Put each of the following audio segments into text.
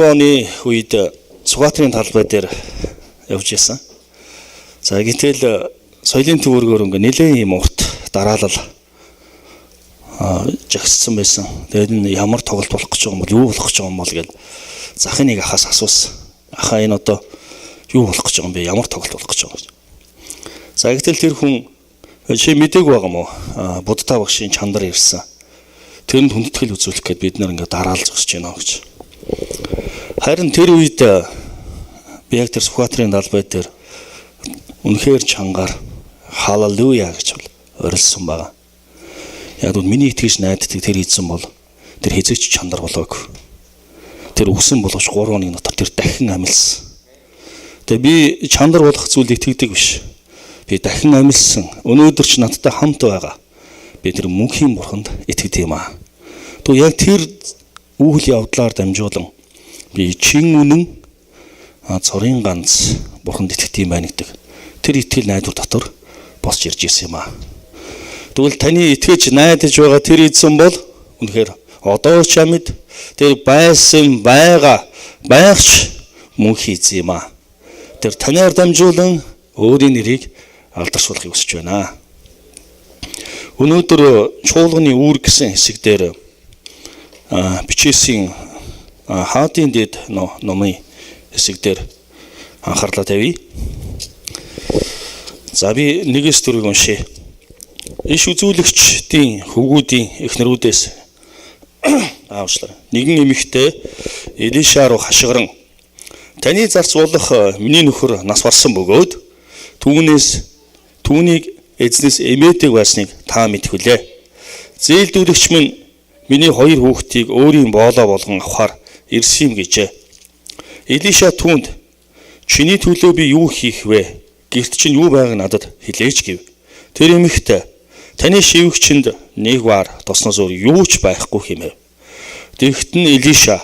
оны үед Сугатрын талбай дээр явж исэн. За гэтэл соёлын төвөргөөр нэлээд юм урт дараалал жагссан байсан. Тэгээд энэ ямар тоглолт болох гэж байгаа юм бол юу болох гэж байгаа юм бол гэж захын нэг ахаас асуусан. Ахаа энэ одоо юу болох гэж байгаа юм бэ? Ямар тоглолт болох гэж байгаа юм. За гэтэл тэр хүн чи мдэг байгаа юм уу? Буддаа багшийн чандар ирсэн. Тэрэнд хүндэтгэл үзүүлэх гээд бид нар ингээд дараалж зогсож байна гэж. Харин тэр үед би яг тэр Сугатрын талбай дээр үнэхээр чангаар халелуя гэж орилсон байгаа. Яг нь миний итгэж найддаг тэр хийсэн бол тэр хязгаарч чандар болоогүй. Тэр өгсөн боловч 3 оны дотор тэр дахин амилсан. Тэгээ би чандар болох зүйлийг тэгдэг биш. Би дахин амилсан. Өнөөдөр ч надтай хамт байгаа. Би тэр мөнхийн бурханд итгэдэг юм аа. То яг тэр үйл явдлаар дамжуулан би чин үнэн цорын ганц бурханд итгэдэг юм байна гэдэг. Тэр итгэл найдвар дотор босч ирж ирсэн юм аа. Тэгвэл таны итгэж найдаж байгаа тэр эзэн бол үнэхээр одоо ч амьд тэр байсан байгч мөнхийн эзэн юм аа. Тэр танаар дамжуулан өөрийн нэрийг алдаршуулахыг хүсэж байна. Өнөөдөр чуулганы үүрэг гэсэн хэсэг дээр бичээсийн хаадын дэд номын хэсэг дээр анхаарлаа тавья. За би 1-4 уншъя. Иш үзүүлэгчдийн хөвгүүдийн эхнэрүүдээс нэгэн эмэгтэй Элиша руу хашгиран таны зарц болох миний нөхөр нас барсан бөгөөд түүнийг эзнээс эмээдэг байсныг та мэдхүлээ. Зээлдүүлэгч минь миний 2 хүүхдийг өөрийн боолоо болгон авахар ирсэн юм гэжээ. Элиша түүнд чиний төлөө би юу хийх вэ? Гэрт чинь юу байгааг надад хэлээч гэв. Тэр эмэгтэй таны шивгчэнд нэг баар тосноос өөр юу ч байхгүй хэмэв. Тэгэхэд нь Элиша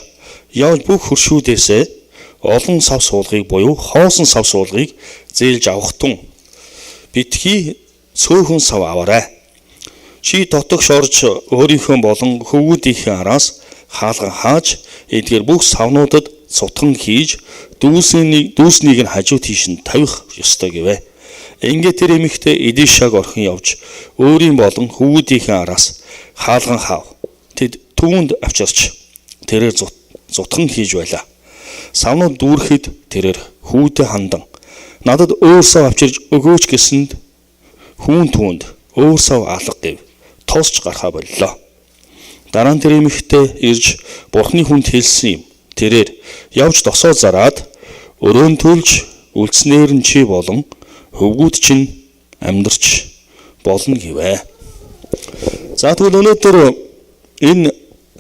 явж бүх хөршүүдээсээ олон сав суулгыг буюу хоосон сав суулгыг зээлж авахтун битгий цөөхөн сав аваарай. Чи дотогш орж өөрийнхөө болон хөвгүүдийнхээ араас хаалган хааж эдгээр бүх савнуудад цутган хийж дүүснийг нь хажуу тийш нь тавих ёстой гэвэ. Ингээд тэр эмэгтэй Элишаг орхон явж өөрийн болон хөвгүүдийнхээ араас хаалган хаав. Тэд түүнд авчирч тэрээр зутган хийж байлаа. Савнууд дүүрэхэд тэрээр хүүдэ хандан надад өөр сав авчирж өгөөч гэсэнд хүн түүнд өөр сав алга гэв. Тосч гарахаа боллоо. Дараа нь тэр эмэгтэй ирж бурхны хүнд хэлсэн юм. Тэрээр явж досоо зараад өрөөн төлж үлдснээр нь чи болон хөвгүүд чинь амьдарч болно гэвэ. За тэгвэл өнөөдөр энэ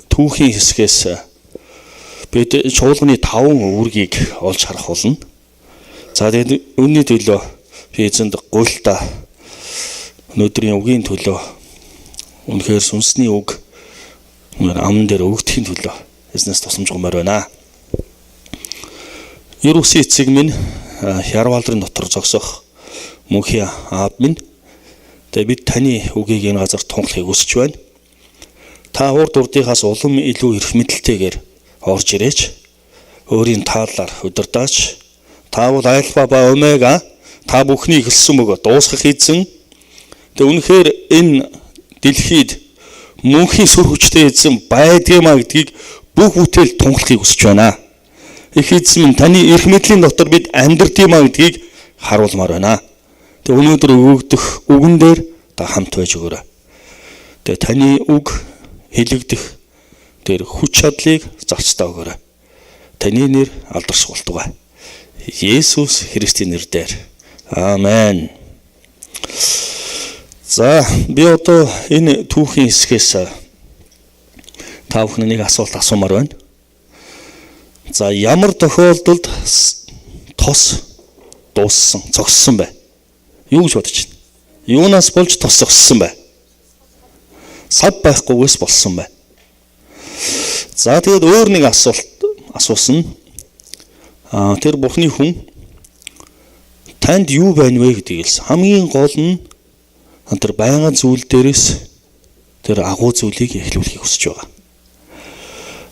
түүхийн хэсгээс бид чуулганы 5 үүргийг олж харах болно. За тэгээд үнний төлөө би эзэнд гуйлтаа өнөөдрийн үгийн төлөө үнэхээр сүнсний үг амн дээр өгдөхийн төлөө эзнээс тусламж гомоор байна. Ерөөсөө эцэг минь Ярвалдрын дотор зогсох мөнхийн аав минь тэгээд бид таны үгийг энэ газар тунхлахыг хүсэж байна. Та урд урдынхаас улам илүү эрх мэдэлтэйгээр орж ирээч. Өөрийн тааллаар удирдаач. Та бол альфа ба омега та бүхнийг хэлсэн мөгөө дуусгах эзэн. Тэг үнэхээр энэ дэлхийд мөнхийн сүр хүчтэй эзэн байдгиймаа гэдгийг бүх бүтээл тунхлахыг хүсэж байна. Их эзэн минь таны эрх мэдлийн дотор бид амьдрдгиймаа гэдгийг харуулмаар байна. Тэг өнөөдөр өгөгдөх үгэн дээр та хамт байж өгөөрэй. Тэг таны үг хэлэгдэх тэр хүч чадлыг зарцтай өгөөрэй. Таны нэр алдаршуултугай. Есүс Христийн нэрээр. Амен. За би одоо энэ түүхийн хэсгээс та бүхний нэг асуулт асуумаар байна. За ямар тохиолдолд тос дууссан, цогссон бэ? Юу гэж бодож байна? Юунаас болж тос зогссон бэ? Сав байхгүйгээс болсон бай. За тэгээд өөр нэг асуулт асуусан. Тэр бурхны хүн танд юу байна вэ гэдгийг хэлсэн. Хамгийн гол нь тэр байнгын зүйл дээрээс тэр агуу зүйлийг эхлүүлэхийг хүсэж байгаа.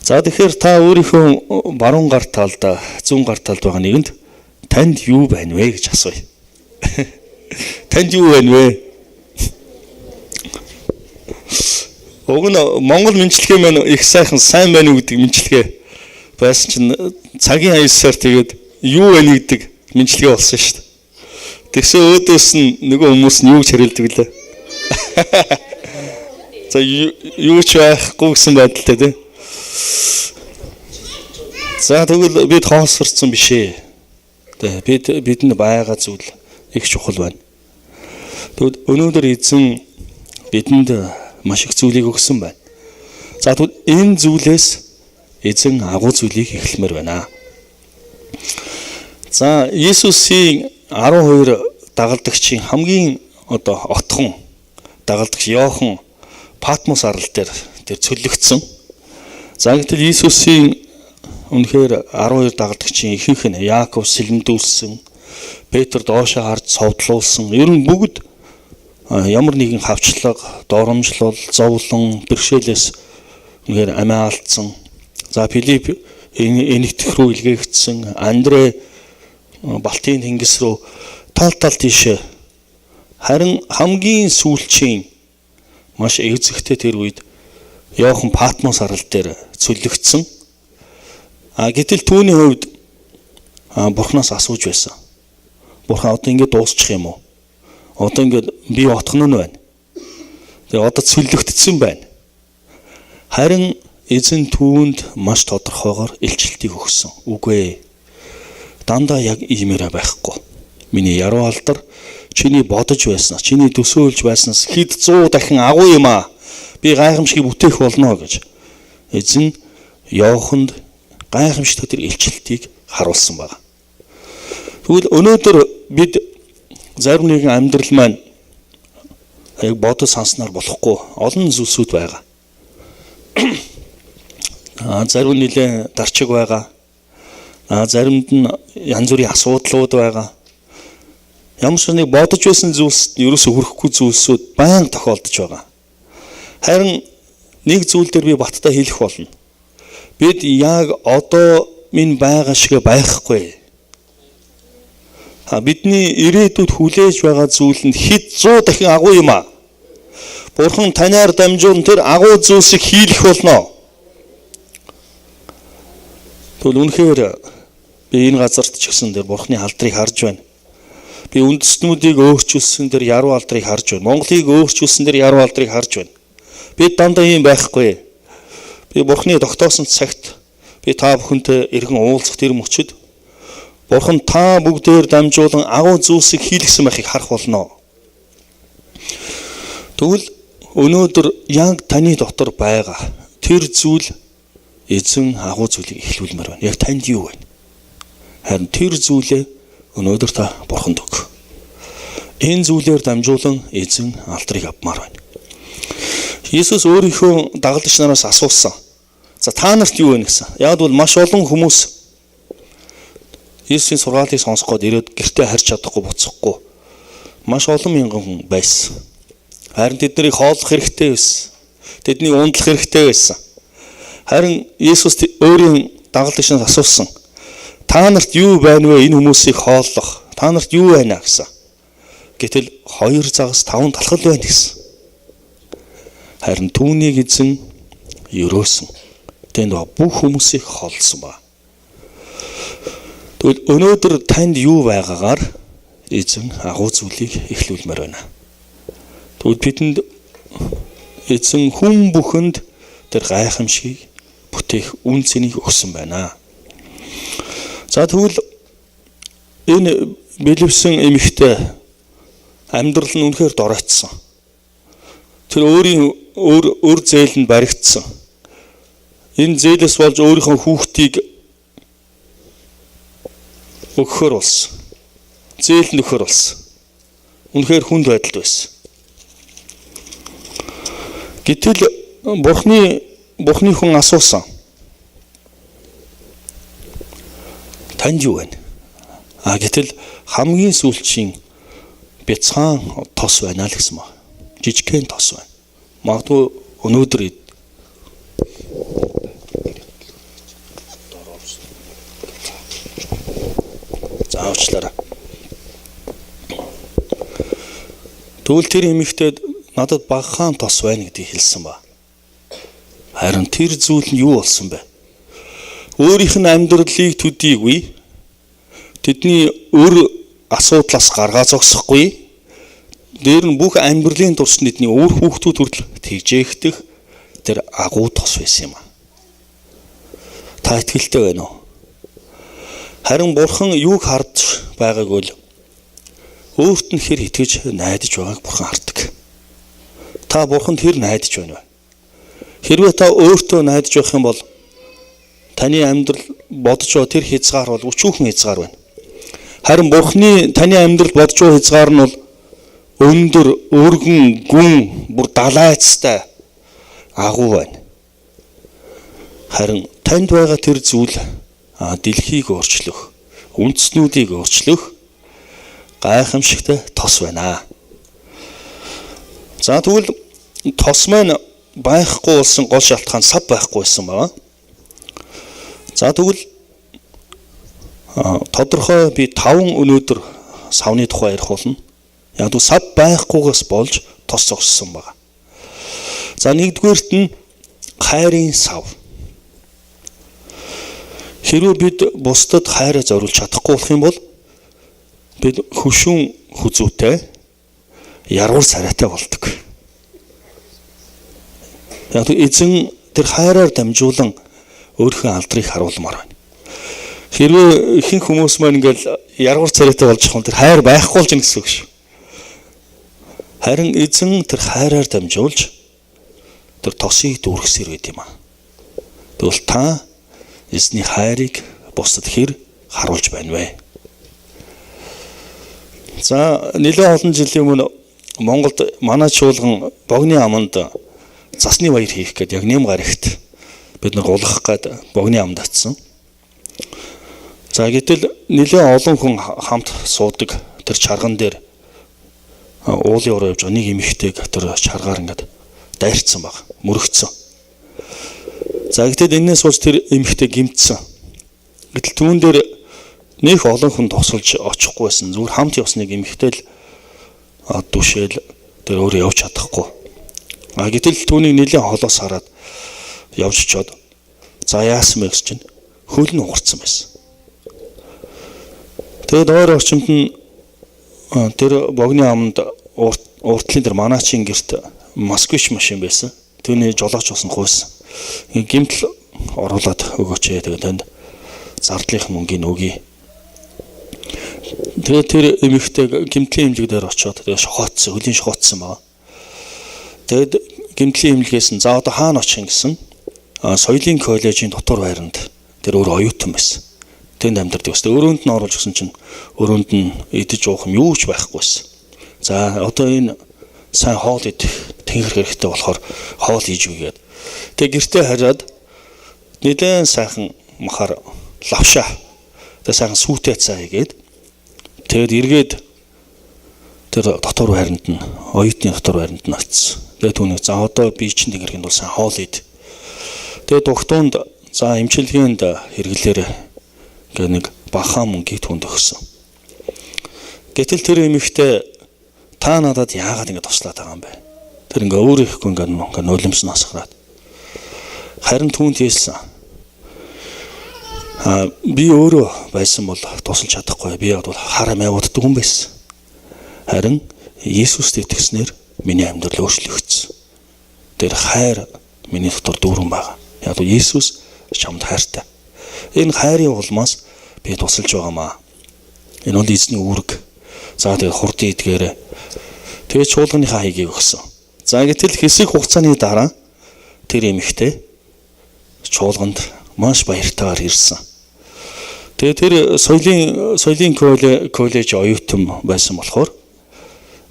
За тэгэхээр та өөрийнхөө баруун гар талд, зүүн гар талд байгаа нэгэнд танд юу байна вэ гэж асууя. Танд юу байна вэ? Уг нь Монгол мэдлэгээ маань их сайхан сайн байна уу гэдэг мэдлэгээ байсан чинь цагийн аясаар тэгээд юу байна гэдэг мэдлэгээ болсон шүү дээ. Тэгсэн өөдөөс нь нөгөө хүмүүс нь юу гэж хэрэлдэг лээ. За юу ч байхгүй гэсэн байдалтай тийм. За тэгвэл бид хоосорсон биш ээ. Бидэнд байгаа зүйл их чухал байна. Тэгвэл өнөөдөр эзэн бидэнд маш их зүйлийг өгсөн байна. За тэгвэл энэ зүйлээс эзэн агуу зүйлийг эхлэмээр байна. За Есүсийн 12 дагалдагчийн хамгийн отхон дагалдагч Иохан Патмос арал дээр цөллөгдсөн. За гэтэл Есүсийн үнэхээр 12 дагалдагчийн ихэнх нь Яаков сэлэмдүүлсэн, Петр доошоо харж цовдлуулсан. Ер нь бүгд ямар нэгэн хавчлага, доромжлол, зовлон, бэрхшээлээс үнэхээр амиа алдсан. За Филипп энэгтэх рүү илгээгдсэн, Андрэ Балтийн тэнгис рүү тал тийшээ. Харин хамгийн сүүлчийн маш эвзэгтэй тэр үед Иохан Патмос арал дээр цөллөгдсөн. Гэтэл түүний хувьд Бурханаас асууж байсан. Бурхан одоо ингэ дуусчих юм уу? Одоо ингэ би отхон нь байна. Тэгээ одоо цөллөгдсөн байна. Харин эзэн түүнд маш тодорхойгоор илчилтийг өгсөн. Үгүй ээ. Дандаа яг иймэрэ байхгүй. Миний яруу алдар чиний бодож байснаас, чиний төсөөлж байснаас хэд 100 дахин агуу юм аа. Би гайхамшиг бүтээх болно гэж эзэн Иоханд гайхамшигтай тэр илчилтийг харуулсан байна. Тэгвэл өнөөдөр бид зарим нэгэн амьдрал маань яг бодож санснаар болохгүй олон зүйлсүүд байгаа. Зарим нэлээд дарчиг байгаа. Заримд нь янз бүрийн асуудлууд байгаа. Ямар ч нэг бодож байсан зүйлс ерөөсөө хүрэхгүй зүйлсүүд байнга тохиолдож байгаа. Харин нэг зүйл дээр би баттай хэлэх болно. Бид яг одоо минь байгаа шиг байхгүй. Бидний ирээдүйд хүлээж байгаа зүйл нь хэд 100 дахин агуу юм аа. Бурхан танаар дамжуун тэр агуу зүйлсийг хийх болно. Тэгвэл үнэхээр би энэ газарт ч гэсэн тэр Бурханы алдрыг харж байна. Би үндэстнүүдийг өөрчилсөн тэр яруу алдрыг харж байна. Монголыг өөрчилсөн тэр яруу алдрыг харж байна. Би дандаа юм байхгүй. Би Бурханы тогтоосон цагт би та бүхэнтэй иргэн уулзах тэр мөчид Бурхан та бүгдээр дамжуулан агуу зүйлсийг хийлгсэн байхыг харах болно. Тэгвэл өнөөдөр яг таны дотор байгаа тэр зүйл эзэн агуу зүйлийг эхлүүлмээр байна. Яг танд юу вэ? Харин тэр зүйлээ өнөөдөр та Бурханд өг. Энэ зүйлээр дамжуулан эзэн алдрыг авмаар байна. Иесус өөрийнхөө дагалдагч нараас асуусан. За та нарт юу вэ гэсэн? Яг бол маш олон хүмүүс Иесусийн сургаалыг сонсгоод ирээд гэртээ харж чадахгүй буцахгүй маш олон мянган хүн байсан. Харин тэднийг хооллох хэрэгтэй байсан. Тэднийг ундлах хэрэгтэй байсан. Харин Иесус өөрийн дагалдагчнаас асуусан. Та нарт юу байна вэ энэ хүмүүсийг хооллох? Та нарт юу байна гэсэн. Гэтэл 2 загас 5 талхал байна гэсэн. Харин түүнийг эзэн ерөөсөн. Тэнд бүх хүмүүсийг хооллосон ба. Тэгвэл өнөөдөр танд юу байгаагаар эзэн агуу зүйлийг эхлүүлмээр байна. Тэгвэл бидэнд эзэн хүн бүхэнд тэр гайхамшиг бүтээх үн цэнийг өгсөн байна. За тэгвэл энэ бэлэвсэн эмэгтэй амьдрал нь үнэхээр доройтсон. Тэр өөрийн өр зээлэнд баригдсан. Энэ зээлээс болж өөрийнхөө хүүхдийг өгөхөр болсон. Зээлэнд өгөхөр болсон. Үнэхээр хүнд байдалд байсан. Гэтэл Бурхны хүн асуусан. Танд юу вэ? Гэтэл хамгийн сүүлчийн бяцхан тос байна л гэсэн маа. Жижигхэн тос байна. Магадгүй өнөөдөр Тэгвэл тэр эмэгтэйд надад багахан тос байна гэдгийг хэлсэн ба. Харин тэр зүйл нь юу болсон бэ? Өөрийнх нь амьдралыг төдийгүй, тэдний өр асуудлаас гаргаа зогсохгүй, дээр нь бүх амьдралын турш тэдний өөр хүүхдүүд хүртэл тэгжээгдэх тэр агуу тос байсан юм а. Та итгэлтэй байна уу? Харин Бурхан юуг хардж байгааг бол өөрт нь хэр итгэж найдаж байгааг Бурхан хардаг. Та Бурханд хэр найдаж байна вэ? Хэрвээ та өөртөө найдаж байх юм бол таны амьдрал бодож байгаа тэр хязгаар бол өчүүхэн хязгаар байна. Харин Бурханы таны амьдрал бодож байгаа хязгаар нь бол өндөр, өргөн, гүн, бүр далайцтай агуу байна. Харин танд байгаа тэр зүйл дэлхийг өөрчлөх, үндэснүүдийг өөрчлөх гайхамшигтай тос байна. За тэгвэл тос маань байхгүй болсон гол шалтгаан сав байхгүй байсан байна. За тэгвэл тодорхой би 5 өнөөдөр савны тухай ярих болно. Яг нь сав байхгүйгээс болж тос зогссон байна. За нэгдүгээрт нь хайрын сав. Хэрвээ бид бусдад хайраа зориулж чадахгүй болох юм бол бид хөшүүн хүзүүтэй, яруур царайтай болдог. Яг эзэн тэр хайраар дамжуулан өөрийнхөө алдрыг харуулмаар байна. Хэрвээ ихэнх хүмүүс маань ингээл яруур царайтай болж байгаа юм тэр хайр байхгүй болж гэнэ гэсэн үг шүү. Харин эзэн тэр хайраар дамжуулж тэр тосыг дүүргэсээр байд юм а. Тэгвэл та эзний хайрыг бусдад хэр харуулж байна вэ? За нэлээд олон жилийн өмнө Монголд манай чуулган богны аманд засны баяр хийх гээд яг нэм гарагт бид нар гулгах гээд богны амд атсан. За гэтэл нэлээд олон хүн хамт суудаг тэр чарган дээр уулын уруу явж нэг эмэгтэйг тэр чаргаар ингээд дайрцсан баг, мөрөгцсөн. За гэтэл энэс болж тэр эмэгтэй гимтсэн. Гэтэл түүн дээр нөх олон хүн тосолж очихгүй байсан. Зүгээр хамт явсныг эмэгтэй л дүшээл тэр өөрөө явж чадахгүй. Гэтэл түүнийг нэлээд холоос хараад явж чод. За яасан бэ гэж чинь хөл нь угарсан байсан. Тэгээд өөр орчимд нь тэр богны аманд уртлын тэр манаачийн герт москвич машин байсан. Түүний жолооч болсон гуйсан. Гимтэл оруулаад өгөөч. Тэгээд танд зардлынх мөнгөний өгье. Тэгээд тэр эмэгтэй гимтлийн имлэг дээр очиод тэгээд шохоотсон, хөлийн шохоотсон байгаа. Тэгээд гимтлийн имлэгээс нь за одоо хаана очих юм гэсэн соёлын коллежийн дотор байранд тэр өөр оюутан байсан. Тэнд амьдардаг өстэй өрөөнд нь оруулж гисэн чинь өрөөнд нь идэж уух юм юу ч байхгүйсэн. За одоо энэ сайн хоол идэх тэнгэр хэрэгтэй болохоор хоол хийж үгээд. Тэгээ гэртээ хараад нэлээд сайхан махаар лавшаа. Тэгээ сайхан сүйтэй цаа хийгээд тэгээд эргээд тэр дотор байранд нь оюутны дотор байранд нь очсон. Тэгээ түүнийг за одоо би чинь тэнгэрхэнд бол сайн хоол ид. Тэгээ дугтуунд за эмчилгээнд хэрэглээрээ гэ нэг бахан мөнгийг түнд өгсөн. Гэтэл тэр эмэгтэй та надад яагаад ингэ туслаад байгаа юм бэ? Тэр ингээ өөр ихгүй ингээ нулимснаас хараад. Харин түүнд хэлсэн. Би өөрөө байсан бол тусалж чадахгүй. Би бол хараа маяуддаг хүн байсан. Харин Есүст итгэснээр миний амьдрал өөрчлөгдсөн. Тэр хайр миний дотор дүүрэн байгаа. Яг нь Есүс чамд хайртай. Энэ хайрын улмаас би тусалж байгаамаа. Энэ бол эзний үүрэг. За тэгээ хурдан идгээрээ. Тэгээ чуулганыхаа хаягийг өгсөн. За гэтэл хэсэг хугацааны дараа тэр эмэгтэй чуулганд маш баяртайгаар ирсэн. Тэгээ тэр соёлын коллеж оюутан байсан болохоор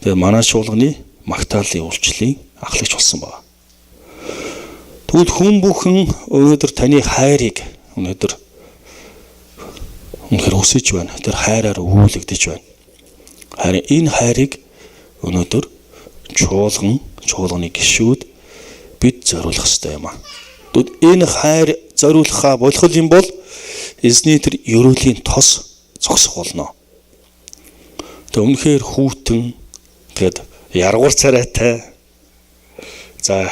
тэгээ манай чуулганы магтаалын үйлчлэлийн ахлагч болсон байна. Тэгвэл хүн бүхэн өнөөдөр таны хайрыг өнөөдөр үнэхээр өсөж байна. Тэр хайраар өвүүлэгдэж байна. Харин энэ хайрыг өнөөдөр чуулганы гишүүд бид зориулах ёстой юм аа. Тэгвэл энэ хайр зориулахаа болох юм бол эзний тэр ерөөлийн тос зогсох болно. Тэг үнэхээр хүүтэн тэгэд яргуур царайтай, за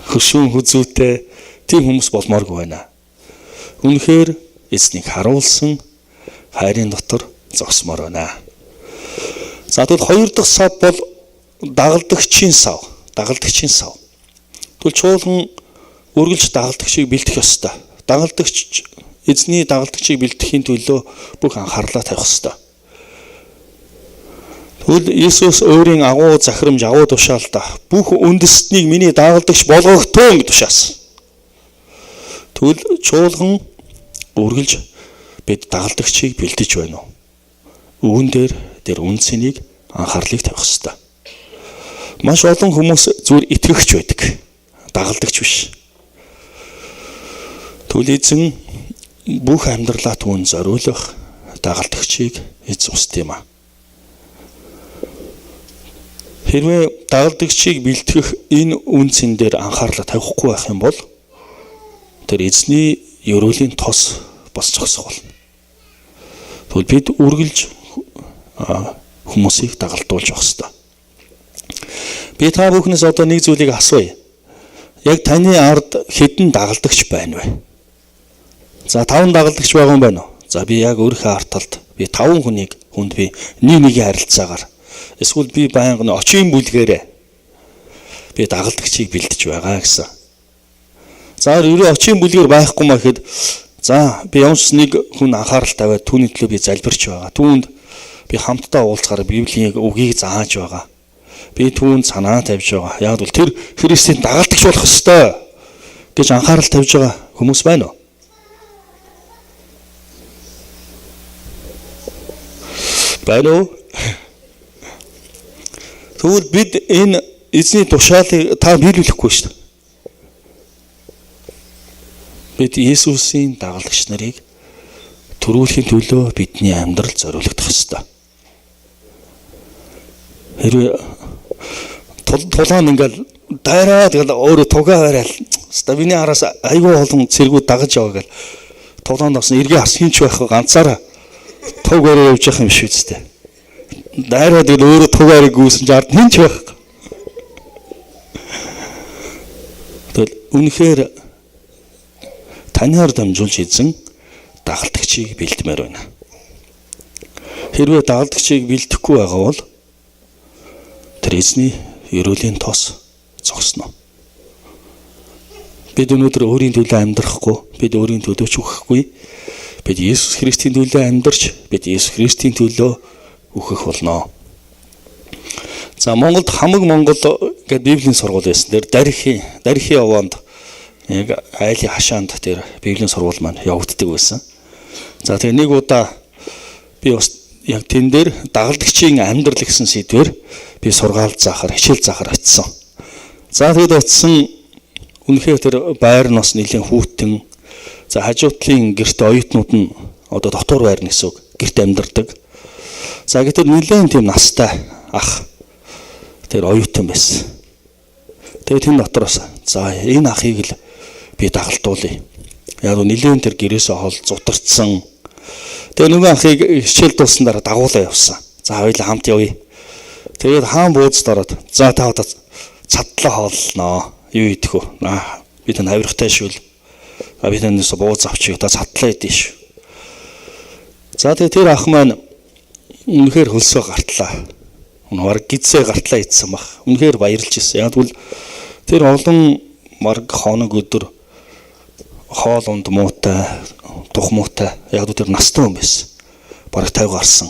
хөшүүн хүзүүтэй тийм хүмүүс болмооргүй байна. Үнэхээр эзнийг харуулсан хайрын дотор зогсмоор байна. За тэгвэл хоёр дахь сав бол дагалдагчийн сав. Дагалдагчийн сав. Тэгвэл чуулган үргэлж дагалдагчийг бэлдэх ёстой. Дагалдагч эзний дагалдагчийг бэлдэхийн төлөө бүх анхаарлаа тавих ёстой. Тэгвэл Иесус өөрийн агуу захирамж, агуу тушаалдаа бүх үндэстнийг миний дагалдагч болгохтун гэж тушаасан. Тэгвэл чуулган үргэлж бид дагалдагчийг бэлдэж байна уу? Үүн дээр үн цэнийг анхаарлыг тавих ёстой. Маш олон хүмүүс зүгээр итгэгч байдаг. Дагалдагч биш. Тэгвэл эзэн бүх амьдралаа түүнд зориулах дагалдагчийг эзэн устд юм а. Хэрвээ дагалдагчийг бэлтгэх энэ үн цэн дээр анхаарлаа тавихгүй байх юм бол тэр эзний ерөөлийн тос бос зогсох болно. Тэгвэл бид үргэлж хүмүүсийг дагалдуулж явах ёстой. Би та бүхнээс одоо нэг зүйлийг асууя. Яг таны ард хэдэн дагалдагч байна вэ? За 5 дагалдагч байгаа юм байна уу? За би яг өөрийнхөө ард талд би 5 хүнд би нэг харилцаагаар эсвэл би байнга очийн бүлгээрээ би дагалдагчийг бэлдэж байгаа гэсэн. За ерөө очийн бүлгээр байхгүй маа гэхэд за би ямарч нэг хүн анхаарал тавиад түүний төлөө би залбирч байгаа. Түүнд би хамтдаа уулзахаар Библийн үгийг зааж байгаа. Би түүнд санаа тавьж байгаа. Яг бол тэр Христийн дагалдагч болох ёстой гэж анхаарал тавьж байгаа хүмүүс байна уу? Байна уу? Тэгвэл бид энэ эзний тушаалыг та биелүүлэхгүй шүү дээ. Бид Иесусийн дагалдагч нарыг төрүүлэхийн төлөө бидний амьдрал зориулагдах ёстой. Хэрвээ тулаан ингээл дайраад гал өөрөө тугаа барайл. Ставины араас айгүй олон цэргүүд дагаж яваа гал тулаанд авсан эргээ харсан ч байхгүй ганцаараа туг бараа явж явах юм биш үстэй. Дайраад гал өөрөө тугаарыг гүйсэн ч ард хинч байхгүй. Тэгэл үнэхээр таньаар дамжуулж эзэн дагалдагчийг бэлдмээр байна. Хэрвээ дагалдагчийг бэлдэхгүй байгаа бол тэр эзний ерөөлийн тос зогсно. Бид өнөөдөр өөрийн төлөө амьдрахгүй, бид өөрийн төлөө ч үхэхгүй. Бид Иесус Христийн төлөө амьдарч, бид Иесус Христийн төлөө үхэх болно. За Монголд хамаг Монгол гэдэг Библийн сургууль байсан. Тэр дарихын овоонд яг айлын хашаанд тэр Библийн сургууль маань явагддаг байсан. За тэгээ нэг удаа би бас яг тэн дээр дагалдагчийн амьдрал гэсэн сэдвээр би сургаал заахаар, хичээл заахаар очсон. За тэгээд очсон үнэхээр тэр байр нь бас нэлийн хүүтэн. За хажуутлын гэрт оюутнууд нь одоо дотор байр гэсэн үг гэрт амьдардаг. За гэтэл нэлийн тийм настай ах тэр оюутан байсан. Тэгээд тэн дотроос за энэ ахыг л би дагалдуулъя. Яг нэлийн тэр гэрээсээ хол зутарцсан. Тэгээ нөгөө ахыг хичээл дууссан дараа дагуулаа явсан. За хоёулаа хамт явъя. Тэгээд хаан буудалд ороод за та одоо цадлаа хооллоо. Юу идэх вэ? Би тань хавирахтай шүүл. Би танаас бууз авчих. Та цадлаа идэх шүү. За тэгээд тэр ах маань үнэхээр хөлсөө гартлаа. Марг гизээ гартлаа идсэн баг. Үнэхээр баярлж ирсэн. Яг тэгвэл тэр олон марг хоног өдөр хоол унд муутай, дух муутай. Яг тэр настай хүн байсан. Бараг 50 гарсан.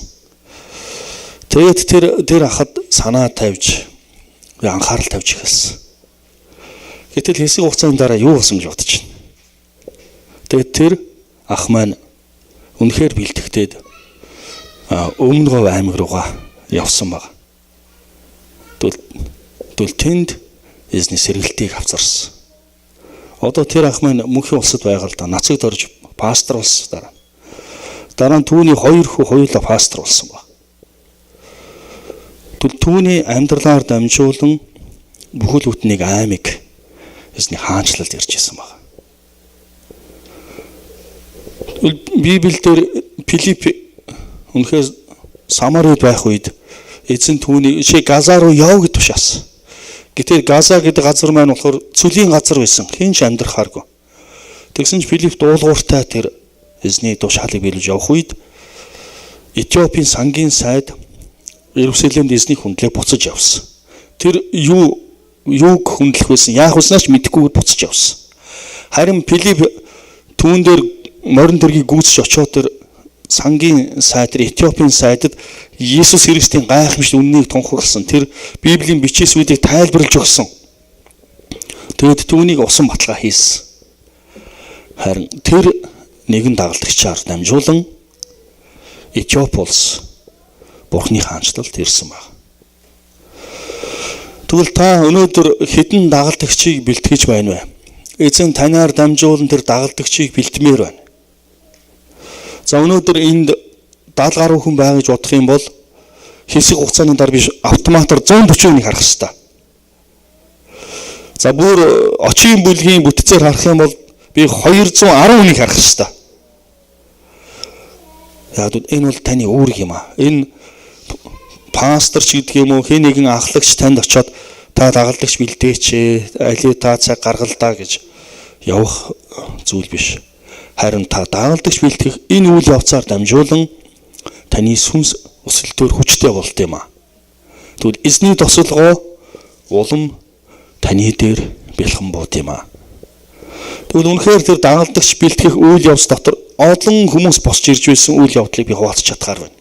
Тэгээд тэр ахад санаа тавьж анхаарал тавьж эхэлсэн. Гэтэл хэсэг хугацааны дараа юу болсон гэж бодож байна. Тэгээд тэр ах маань үнэхээр бэлтгэдэг өмнө говь аймаг руугаа явсан баг. Тэгвэл тэнд эзний сэргэлтийг авчирсан. Одоо тэр ах маань мөнхийн улсад байгаа л да нацагд орж пастор болсон дараа. Дараа нь түүний 2 хүү хоёулаа пастор болсон баг. Түүний амьдралаар дамжуулан бүхэл бүтнийг аймаг эзний хаанчлалд ирж исэн баг. Библиэлд Филипп үнэхээр Самарид байх үед эзэн түүний Газа руу яв гэж тушаасан. Гэтэл Газа гэдэг газар маань болохоор цөлийн газар байсан. Хэн ч амьдрахааргүй. Тэгсэн ч Филипп дуулууртай тэр эзний тушаалыг биелүүлж явах үед Этиопийн сангийн сайд Иерусалимд эзний хүндлээ буцаж явсан. Тэр юуг хүндлэх байсан? Яах вэснаач мэдэхгүйгээр буцаж явсан. Харин Филипп түүн дээр морин дэргийг гүйцэж очоод тэр сангийн сайд Этиопийн сайдад Иесус Христийн гайхамшигт үннийг тунхагласан. Тэр Библийн бичээсүүдийг тайлбарлаж өгсөн. Тэгэд түүнийг усан баталгаа хийсэн. Харин тэр нэгэн дагалдагчаар дамжуулан Этиоп улс Бурхны хаанчлалд ирсэн баг. Тэгвэл та өнөөдөр хэдэн дагалдагчийг бэлтгэж байна вэ? Эзэн танаар дамжуулан тэр дагалдагчийг бэлтмээр байна. За өнөөдөр энд 70 гаруй хүн байгаа гэж бодох юм бол хэсэг хугацааны дараа биш автоматар 140 хүнийг харах хэрэгтэй. За бүр очийн бүлгийн бүтцээр харах юм бол би 210 хүнийг харах хэрэгтэй. Яг энэ бол таны үүрэг юм аа. Энэ пастор ч гэдэг юм уу хэн нэгэн ахлагч танд очиод та дагалдагч бэлдээч, алий та цаг гаргалдаа гэж явах зүйл биш. Харин та дагалдагч бэлтгэх энэ үйл явцаар дамжуулан таны сүнс өсөлтөөр хүчтэй болт юм аа. Тэгвэл эзний тосолгоо улам таны дээр бэлхэн бод юм аа. Тэгвэл үнэхээр тэр дагалдагч бэлтгэх үйл явц дотор олон хүмүүс босч ирж байсан үйл явдлыг би хуваалцах чадхаар байна.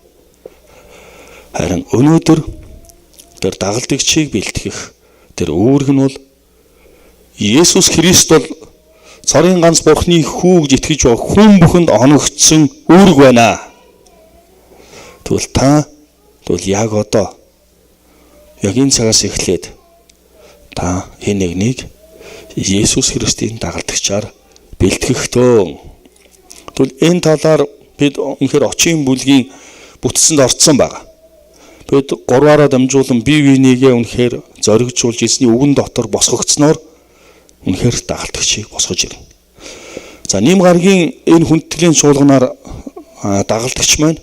Харин өнөөдөр тэр дагалдагчийг бэлтгэх тэр үүрэг нь бол Иесус Христ бол цорын ганц Бурхны хүү гэж итгэж байгаа хүн бүхэнд оногдсон үүрэг байна. Тэгвэл яг одоо яг энэ цагаас эхлээд та хэн нэгнийг Иесус Христийн дагалдагчаар бэлтгэхтөө. Тэгвэл энэ талаар бид үнэхээр очийн бүлгийн бүтцэнд орцсон байна. Бид гурваараа дамжуулан бие биенийгээ үнэхээр зоригжуулж эзний үгэн дотор босгогдсноор үнэхээр дагалдагчийг босгож ирнэ. За нэм гаргийн энэ хүндтгэлийн чуулганаар дагалдагч маань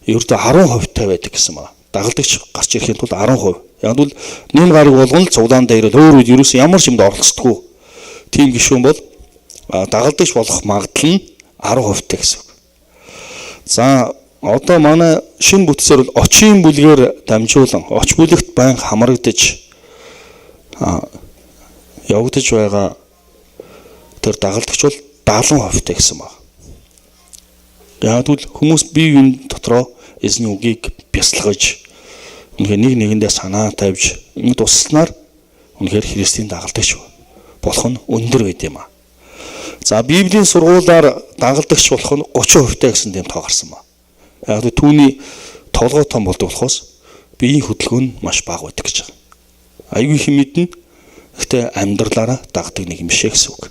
ердөө 10% тавиадаг гэсэн байна. Дагалдагч гарч ирэхэд тул 10%. Яг нь нэм гариг болгоно л цуглаан дээр өөр үед ерөөс ямар ч юмд оролцдоггүй. Тийм гишүүн бол дагалдагч болох магадлал нь 10% гэсэн үг. За одоо манай шинэ бүтцээр бол очийн бүлгээр дамжуулан оч бүлэгт байнга хамрагдаж явагдаж байгаа тэр дагалдагч бол 70% гэсэн байна. Яг л хүмүүс бие биеийн дотроо эзний үгийг бясалгаж үнэхээр нэг нэгэндээ санаа тавьж ингэ тусалснаар үнэхээр Христийн дагалдагч болох нь өндөр байд юм аа. За Библийн сургуулаар дагалдагч болох нь 30% гэсэн тийм тоо гарсан байна. Яг л түүний толгой том болдог болохоос биеийн хөдөлгөөн нь маш бага байдаг гэж байна. Аюу их мэднэ. Гэхдээ амьдралаараа дагдаг нэг юм шиг гэсэн үг.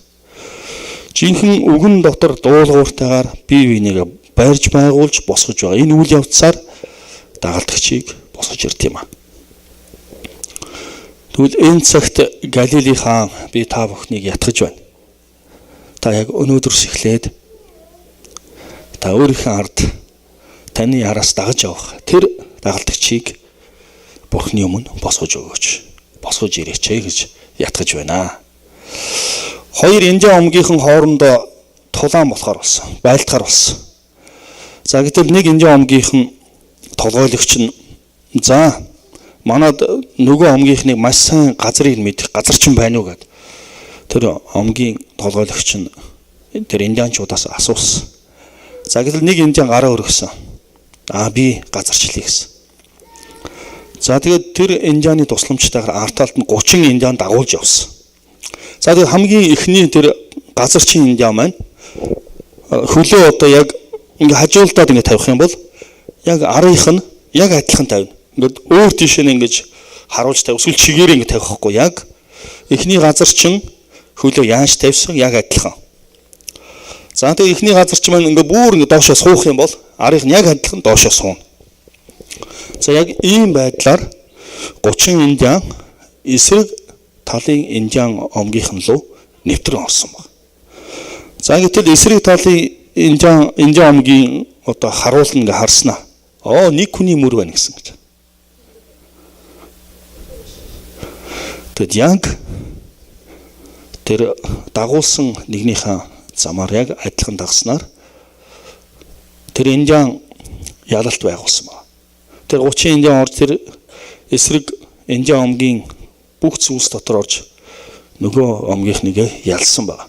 Жинхэнэ үгэн дотор дуулууртайгаар бие бинийгээ барьж байгуулж босгож байгаа. Энэ үйл явцаар дагалдагчийг босгож ирд юм аа. Тэгвэл энэ цагт Галилийн хаан би та бүхнийг ятгах байна. Та яг өнөөдрөөс эхлээд та өөрийнхөө ард таны яраас дагаж явах тэр дагалдагчийг Бурхны өмнө босгож өгөөч. Босгож ирээч гэж ятгах байна. Хоёр энжээ омгийнхан хоорондоо тулаан болохоор болсон. Байлтахаар болсон. За гэтэл нэг энжээ омгийнхан толгойлогч нь за манад нөгөө омгийнхныг маш сайн газрыг мэдэх газарчин байна уу гэд тэр омгийн толгойлогч нь тэр индианчуудаас асуусан. За гэтэл нэг индиан гараа өргөсөн. Би газарчлаа гэсэн. За тэгээд тэр индианы тусламжтайгаар арталт нь 30 индиан дагуулж явсан. За тэгээд хамгийн эхний тэр газарчин индиан маань хөлөө одоо яг ингээ хажуултаад ингээ тавих юм бол яг арынх нь яг адилхан тавина. Ингээд өөр тийш нь ингэж харуулж тавь эсвэл чигээр ингэ тавихгүй яг эхний газарчин хөлөө яаж тавьсан яг адилхан. За тэгээд эхний газарчин маань ингээ бүр ингээ доошоо суух юм бол арынх нь яг адилхан доошоо сууна. За яг ийм байдлаар 30 индиан эсрэг талын индиан омгийнхан руу нэвтрэн орсон баг. За гэтэл эсрэг талын индиан омгийн одоо харуулна ингээ харснаа. Нэг хүний мөр байна гэсэн гэж. Тэгэд яг тэр дагуулсан нэгнийхээ замаар яг адилхан дагснаар тэр Индиан ялалт байгуулсан байна. Тэр 30 Индиан орж тэр эсрэг Индиан омгийн бүх зүйлс дотор орж нөгөө омгийнхнийг ялсан байна.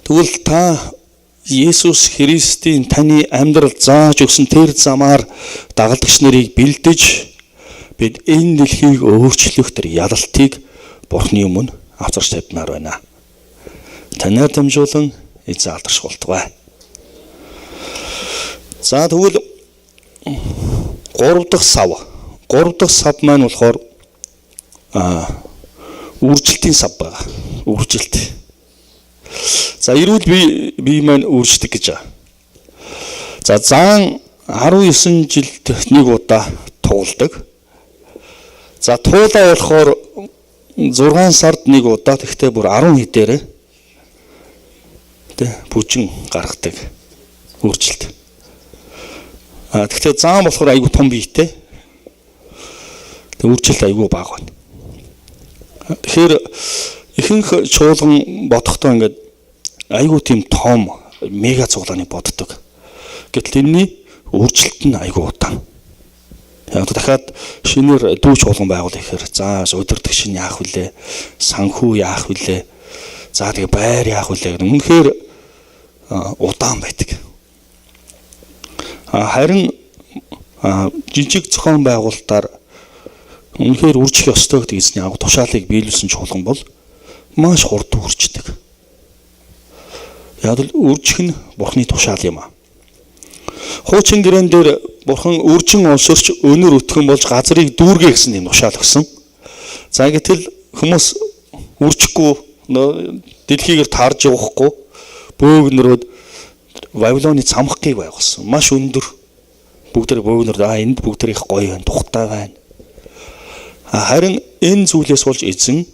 Тэгвэл та Есүс Христийн таны амьдрал зааж өгсөн тэр замаар дагалдагч нарыг бэлдэж бид энэ дэлхийг өөрчлөх тэр ялалтыг Бурхны өмнө авчирч тавьмаар байна. Танаар дамжуулан эзэн алдарш болтугай. За тэгвэл 3 дахь сав маань болохоор үржилтийн сав байна. Үржилт. За эрүүл бие маань үрждэг гэж байна. За заан 19 жилд нэг удаа туулдаг. За туулаа болохоор 6 сард нэг удаа тэгтээ бүр 10 хэдээрээ бүжин гаргадаг үржилт. Тэгтээ заан болохоор айгүй том биетэй. Үржилт айгүй бага байна. Тэгэхээр ихэнх чуулган бодохдоо ингээд айгүй тийм том мега цуглааны боддог. Гэтэл энэний үржилт нь айгүй удаан. Яг дахиад шинээр дүү чуулган байгуул гэхээр за удирдах шин яах вүлээ, санхүү яах вүлээ, за тэгээ байр яах вүлээ гэдэг үнэхээр удаан байдаг. Харин жижиг зохион байгуулалтаар үнэхээр үржих ёстой гэдэг эзний агуу тушаалыг биелүүлсэн чуулган бол маш хурдан үрждэг. Яг л үржих нь Бурхны тушаал юм аа. Хуучин гэрэн дээр Бурхан үржин онсорч өнөр өтгөн болж газрыг дүүргээ гэсэн юм тушаал өгсөн. За гэтэл хүмүүс үржихгүй дэлхийгээр таарж явахгүй бөөгнөрөөд Вавилоны цамхгийг байгуулсан. Маш өндөр бүгд энд бүгд их гоё байна, тухтай байна. Харин энэ зүйлээс болж эзэн